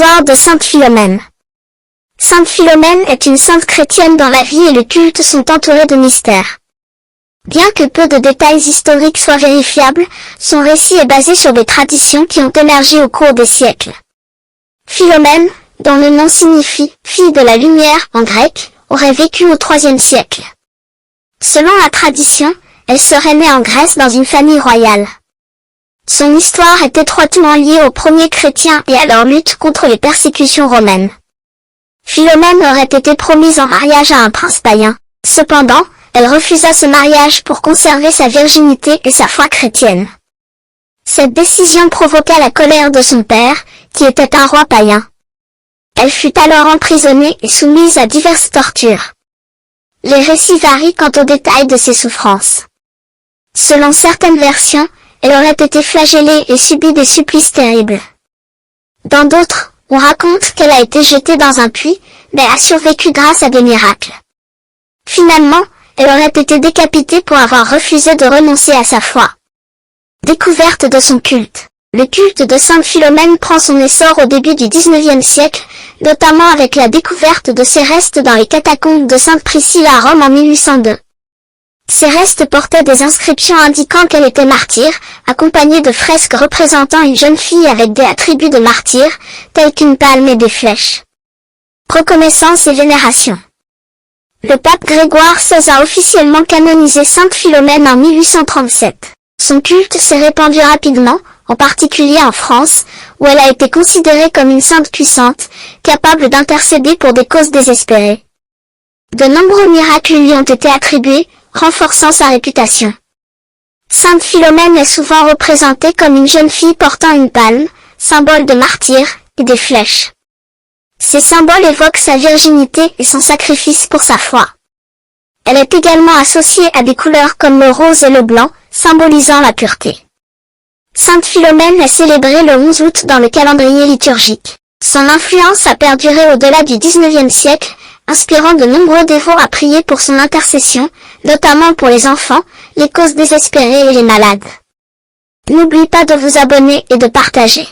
Histoire de Sainte Philomène. Sainte Philomène est une sainte chrétienne dont la vie et le culte sont entourés de mystères. Bien que peu de détails historiques soient vérifiables, son récit est basé sur des traditions qui ont émergé au cours des siècles. Philomène, dont le nom signifie « fille de la lumière » en grec, aurait vécu au IIIe siècle. Selon la tradition, elle serait née en Grèce dans une famille royale. Son histoire est étroitement liée aux premiers chrétiens et à leur lutte contre les persécutions romaines. Philomène aurait été promise en mariage à un prince païen. Cependant, elle refusa ce mariage pour conserver sa virginité et sa foi chrétienne. Cette décision provoqua la colère de son père, qui était un roi païen. Elle fut alors emprisonnée et soumise à diverses tortures. Les récits varient quant aux détails de ses souffrances. Selon certaines versions, elle aurait été flagellée et subi des supplices terribles. Dans d'autres, on raconte qu'elle a été jetée dans un puits, mais a survécu grâce à des miracles. Finalement, elle aurait été décapitée pour avoir refusé de renoncer à sa foi. Découverte de son culte. Le culte de Sainte Philomène prend son essor au début du XIXe siècle, notamment avec la découverte de ses restes dans les catacombes de Sainte Priscille à Rome en 1802. Ces restes portaient des inscriptions indiquant qu'elle était martyre, accompagnées de fresques représentant une jeune fille avec des attributs de martyr, tels qu'une palme et des flèches. Reconnaissance et vénération. Le pape Grégoire XVI a officiellement canonisé Sainte Philomène en 1837. Son culte s'est répandu rapidement, en particulier en France, où elle a été considérée comme une sainte puissante, capable d'intercéder pour des causes désespérées. De nombreux miracles lui ont été attribués, renforçant sa réputation. Sainte Philomène est souvent représentée comme une jeune fille portant une palme, symbole de martyr, et des flèches. Ces symboles évoquent sa virginité et son sacrifice pour sa foi. Elle est également associée à des couleurs comme le rose et le blanc, symbolisant la pureté. Sainte Philomène est célébrée le 11 août dans le calendrier liturgique. Son influence a perduré au-delà du XIXe siècle, inspirant de nombreux dévots à prier pour son intercession, notamment pour les enfants, les causes désespérées et les malades. N'oubliez pas de vous abonner et de partager.